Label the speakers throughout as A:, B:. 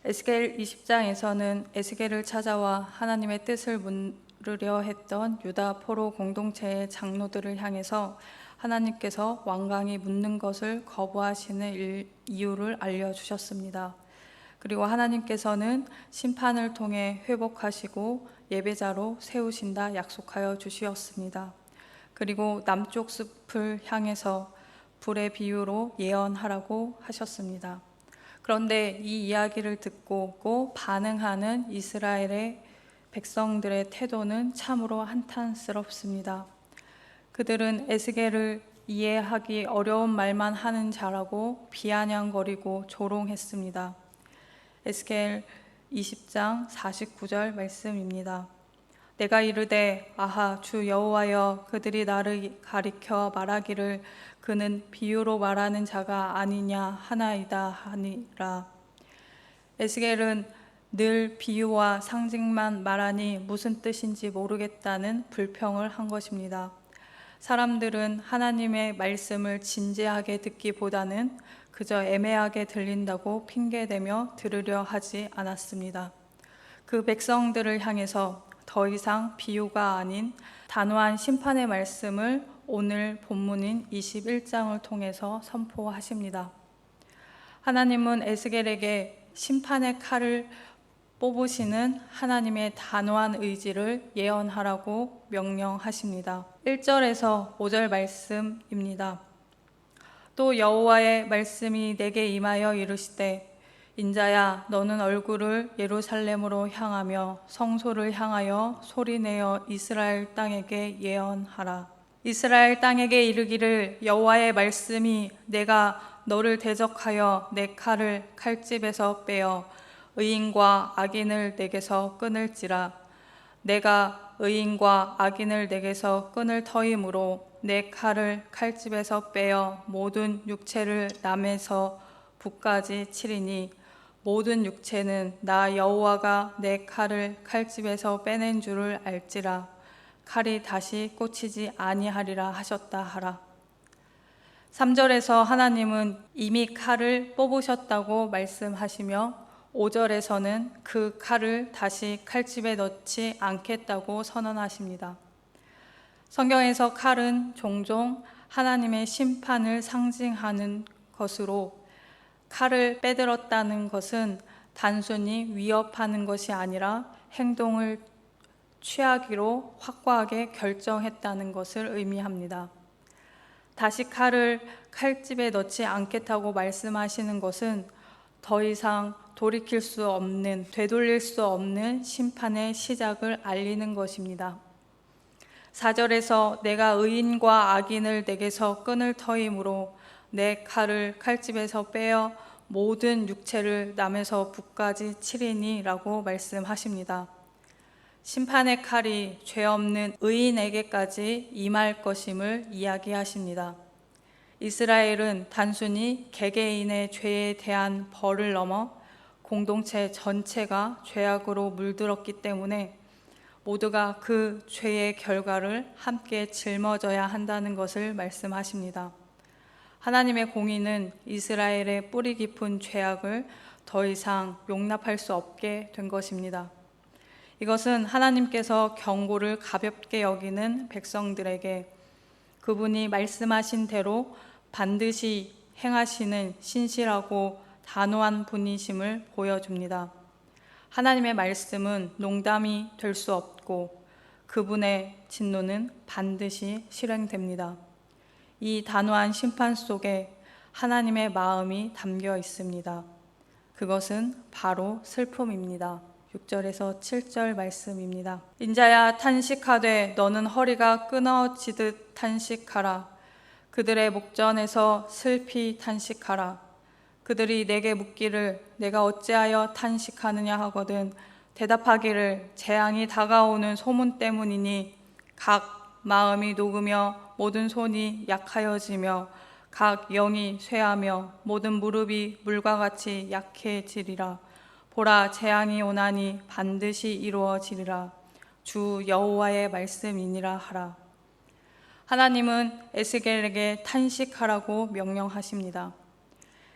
A: 에스겔 20장에서는 에스겔을 찾아와 하나님의 뜻을 물으려 했던 유다 포로 공동체의 장로들을 향해서 하나님께서 완강히 묻는 것을 거부하시는 이유를 알려주셨습니다. 그리고 하나님께서는 심판을 통해 회복하시고 예배자로 세우신다 약속하여 주시었습니다. 그리고 남쪽 숲을 향해서 불의 비유로 예언하라고 하셨습니다. 그런데 이 이야기를 듣고 반응하는 이스라엘의 백성들의 태도는 참으로 한탄스럽습니다. 그들은 에스겔을 이해하기 어려운 말만 하는 자라고 비아냥거리고 조롱했습니다. 에스겔 20장 49절 말씀입니다. 내가 이르되 아하 주 여호와여 그들이 나를 가리켜 말하기를 그는 비유로 말하는 자가 아니냐 하나이다 하니라. 에스겔은 늘 비유와 상징만 말하니 무슨 뜻인지 모르겠다는 불평을 한 것입니다. 사람들은 하나님의 말씀을 진지하게 듣기보다는 그저 애매하게 들린다고 핑계대며 들으려 하지 않았습니다. 그 백성들을 향해서 더 이상 비유가 아닌 단호한 심판의 말씀을 오늘 본문인 21장을 통해서 선포하십니다. 하나님은 에스겔에게 심판의 칼을 뽑으시는 하나님의 단호한 의지를 예언하라고 명령하십니다. 1절에서 5절 말씀입니다. 또 여호와의 말씀이 내게 임하여 이르시되 인자야 너는 얼굴을 예루살렘으로 향하며 성소를 향하여 소리내어 이스라엘 땅에게 예언하라. 이스라엘 땅에게 이르기를 여호와의 말씀이 내가 너를 대적하여 내 칼을 칼집에서 빼어 의인과 악인을 내게서 끊을지라. 내가 의인과 악인을 내게서 끊을 터이므로 내 칼을 칼집에서 빼어 모든 육체를 남에서 북까지 치리니 모든 육체는 나 여호와가 내 칼을 칼집에서 빼낸 줄을 알지라. 칼이 다시 꽂히지 아니하리라 하셨다 하라. 3절에서 하나님은 이미 칼을 뽑으셨다고 말씀하시며 5절에서는 그 칼을 다시 칼집에 넣지 않겠다고 선언하십니다. 성경에서 칼은 종종 하나님의 심판을 상징하는 것으로 칼을 빼들었다는 것은 단순히 위협하는 것이 아니라 행동을 취하기로 확고하게 결정했다는 것을 의미합니다. 다시 칼을 칼집에 넣지 않겠다고 말씀하시는 것은 더 이상 돌이킬 수 없는, 되돌릴 수 없는 심판의 시작을 알리는 것입니다. 4절에서 내가 의인과 악인을 내게서 끊을 터이므로 내 칼을 칼집에서 빼어 모든 육체를 남에서 북까지 치리니 라고 말씀하십니다. 심판의 칼이 죄 없는 의인에게까지 임할 것임을 이야기하십니다. 이스라엘은 단순히 개개인의 죄에 대한 벌을 넘어 공동체 전체가 죄악으로 물들었기 때문에 모두가 그 죄의 결과를 함께 짊어져야 한다는 것을 말씀하십니다. 하나님의 공의는 이스라엘의 뿌리 깊은 죄악을 더 이상 용납할 수 없게 된 것입니다. 이것은 하나님께서 경고를 가볍게 여기는 백성들에게 그분이 말씀하신 대로 반드시 행하시는 신실하고 단호한 분이심을 보여줍니다. 하나님의 말씀은 농담이 될 수 없고 그분의 진노는 반드시 실행됩니다. 이 단호한 심판 속에 하나님의 마음이 담겨 있습니다. 그것은 바로 슬픔입니다. 6절에서 7절 말씀입니다. 인자야 탄식하되 너는 허리가 끊어지듯 탄식하라. 그들의 목전에서 슬피 탄식하라. 그들이 내게 묻기를 내가 어찌하여 탄식하느냐 하거든 대답하기를 재앙이 다가오는 소문 때문이니 각 마음이 녹으며 모든 손이 약하여지며 각 영이 쇠하며 모든 무릎이 물과 같이 약해지리라. 보라 재앙이 오나니 반드시 이루어지리라. 주 여호와의 말씀이니라 하라. 하나님은 에스겔에게 탄식하라고 명령하십니다.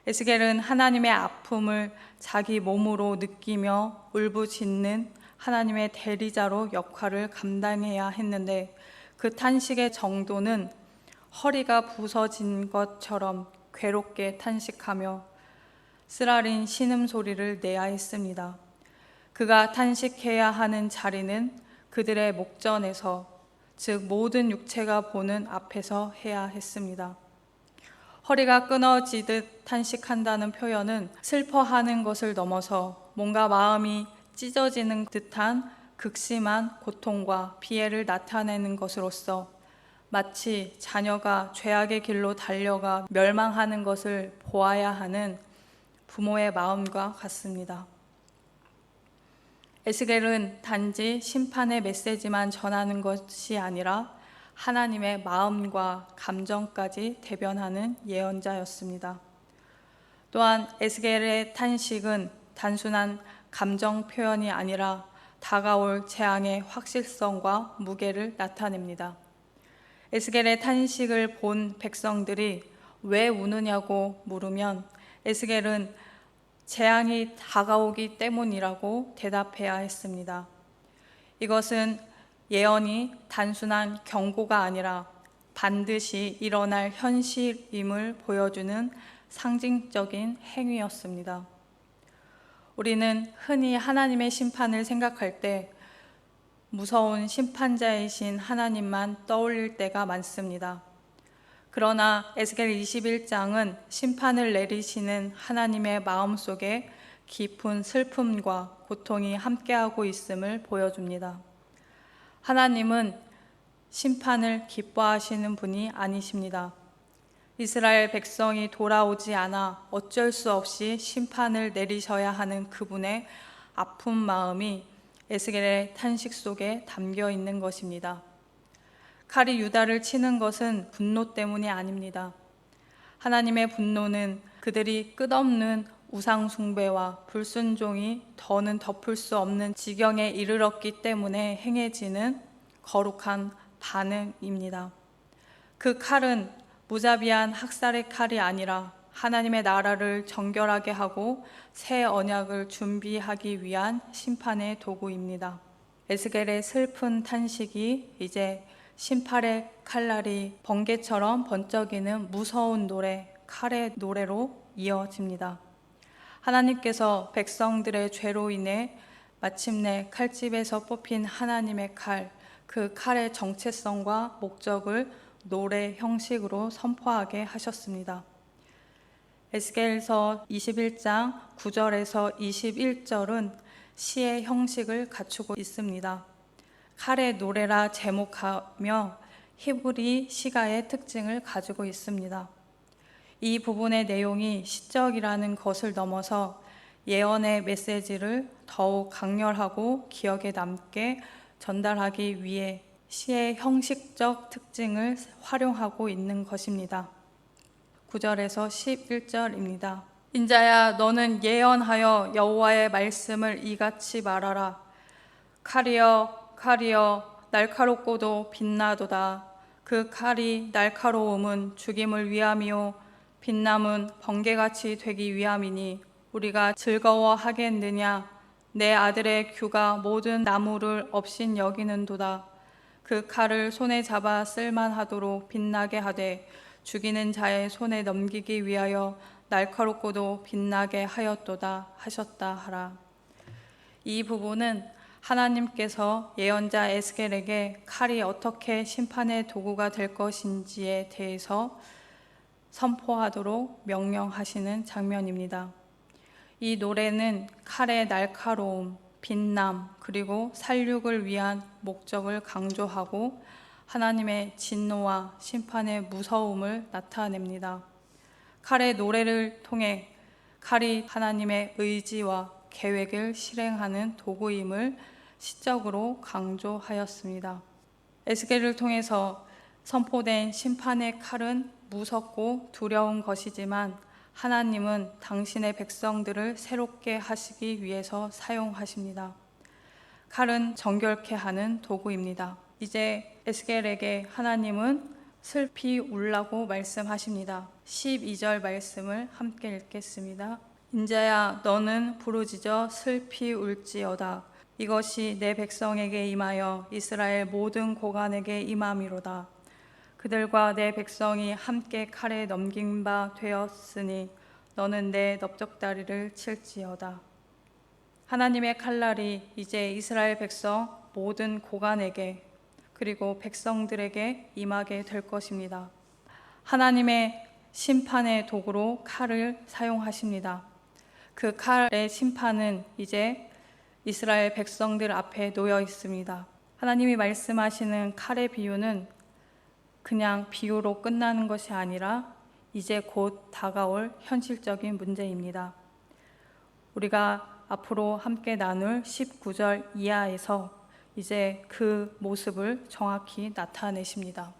A: 에스겔은 하나님의 아픔을 자기 몸으로 느끼며 울부짖는 하나님의 대리자로 역할을 감당해야 했는데, 그 탄식의 정도는 허리가 부서진 것처럼 괴롭게 탄식하며 쓰라린 신음소리를 내야 했습니다. 그가 탄식해야 하는 자리는 그들의 목전에서, 즉 모든 육체가 보는 앞에서 해야 했습니다. 허리가 끊어지듯 탄식한다는 표현은 슬퍼하는 것을 넘어서 뭔가 마음이 찢어지는 듯한 극심한 고통과 피해를 나타내는 것으로서 마치 자녀가 죄악의 길로 달려가 멸망하는 것을 보아야 하는 부모의 마음과 같습니다. 에스겔은 단지 심판의 메시지만 전하는 것이 아니라 하나님의 마음과 감정까지 대변하는 예언자였습니다. 또한 에스겔의 탄식은 단순한 감정 표현이 아니라 다가올 재앙의 확실성과 무게를 나타냅니다. 에스겔의 탄식을 본 백성들이 왜 우느냐고 물으면 에스겔은 재앙이 다가오기 때문이라고 대답해야 했습니다. 이것은 예언이 단순한 경고가 아니라 반드시 일어날 현실임을 보여주는 상징적인 행위였습니다. 우리는 흔히 하나님의 심판을 생각할 때 무서운 심판자이신 하나님만 떠올릴 때가 많습니다. 그러나 에스겔 21장은 심판을 내리시는 하나님의 마음속에 깊은 슬픔과 고통이 함께하고 있음을 보여줍니다. 하나님은 심판을 기뻐하시는 분이 아니십니다. 이스라엘 백성이 돌아오지 않아 어쩔 수 없이 심판을 내리셔야 하는 그분의 아픈 마음이 에스겔의 탄식 속에 담겨 있는 것입니다. 칼이 유다를 치는 것은 분노 때문이 아닙니다. 하나님의 분노는 그들이 끝없는 우상 숭배와 불순종이 더는 덮을 수 없는 지경에 이르렀기 때문에 행해지는 거룩한 반응입니다. 그 칼은 무자비한 학살의 칼이 아니라 하나님의 나라를 정결하게 하고 새 언약을 준비하기 위한 심판의 도구입니다. 에스겔의 슬픈 탄식이 이제 심판의 칼날이 번개처럼 번쩍이는 무서운 노래, 칼의 노래로 이어집니다. 하나님께서 백성들의 죄로 인해 마침내 칼집에서 뽑힌 하나님의 칼, 그 칼의 정체성과 목적을 노래 형식으로 선포하게 하셨습니다. 에스겔서 21장 9절에서 21절은 시의 형식을 갖추고 있습니다. 칼의 노래라 제목하며 히브리 시가의 특징을 가지고 있습니다. 이 부분의 내용이 시적이라는 것을 넘어서 예언의 메시지를 더욱 강렬하고 기억에 남게 전달하기 위해 시의 형식적 특징을 활용하고 있는 것입니다. 9절에서 11절입니다. 인자야, 너는 예언하여 여호와의 말씀을 이같이 말하라. 칼이여, 칼이여, 날카롭고도 빛나도다. 그 칼이 날카로움은 죽임을 위함이요 빛남은 번개같이 되기 위함이니 우리가 즐거워하겠느냐. 내 아들의 규가 모든 나무를 업신 여기는도다. 그 칼을 손에 잡아 쓸만하도록 빛나게 하되 죽이는 자의 손에 넘기기 위하여 날카롭고도 빛나게 하였도다 하셨다 하라. 이 부분은 하나님께서 예언자 에스겔에게 칼이 어떻게 심판의 도구가 될 것인지에 대해서 선포하도록 명령하시는 장면입니다. 이 노래는 칼의 날카로움, 빛남, 그리고 살육을 위한 목적을 강조하고 하나님의 진노와 심판의 무서움을 나타냅니다. 칼의 노래를 통해 칼이 하나님의 의지와 계획을 실행하는 도구임을 시적으로 강조하였습니다. 에스겔을 통해서 선포된 심판의 칼은 무섭고 두려운 것이지만 하나님은 당신의 백성들을 새롭게 하시기 위해서 사용하십니다. 칼은 정결케 하는 도구입니다. 이제 에스겔에게 하나님은 슬피 울라고 말씀하십니다. 12절 말씀을 함께 읽겠습니다. 인자야 너는 부르짖어 슬피 울지어다. 이것이 내 백성에게 임하여 이스라엘 모든 고관에게 임함이로다. 그들과 내 백성이 함께 칼에 넘긴 바 되었으니 너는 내 넓적다리를 칠지어다. 하나님의 칼날이 이제 이스라엘 백성 모든 고관에게 그리고 백성들에게 임하게 될 것입니다. 하나님의 심판의 도구로 칼을 사용하십니다. 그 칼의 심판은 이제 이스라엘 백성들 앞에 놓여 있습니다. 하나님이 말씀하시는 칼의 비유는 그냥 비유로 끝나는 것이 아니라 이제 곧 다가올 현실적인 문제입니다. 우리가 앞으로 함께 나눌 19절 이하에서 이제 그 모습을 정확히 나타내십니다.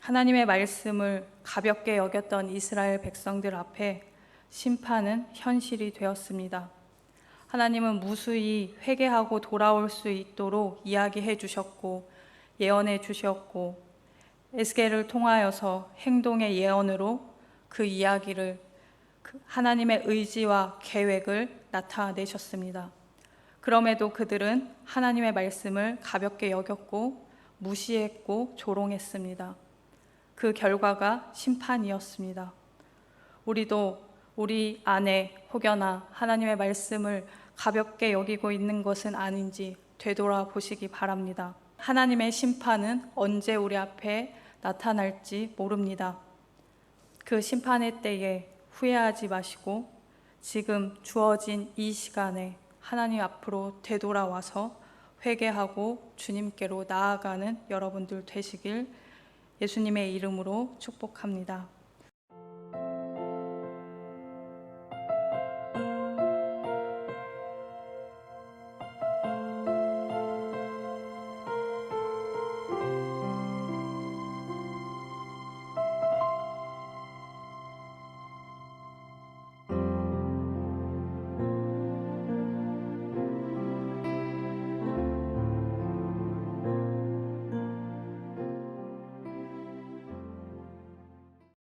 A: 하나님의 말씀을 가볍게 여겼던 이스라엘 백성들 앞에 심판은 현실이 되었습니다. 하나님은 무수히 회개하고 돌아올 수 있도록 이야기해 주셨고 예언해 주셨고 에스겔을 통하여서 행동의 예언으로 그 이야기를 하나님의 의지와 계획을 나타내셨습니다. 그럼에도 그들은 하나님의 말씀을 가볍게 여겼고 무시했고 조롱했습니다. 그 결과가 심판이었습니다. 우리도 우리 안에 혹여나 하나님의 말씀을 가볍게 여기고 있는 것은 아닌지 되돌아보시기 바랍니다. 하나님의 심판은 언제 우리 앞에 나타날지 모릅니다. 그 심판의 때에 후회하지 마시고 지금 주어진 이 시간에 하나님 앞으로 되돌아와서 회개하고 주님께로 나아가는 여러분들 되시길 예수님의 이름으로 축복합니다.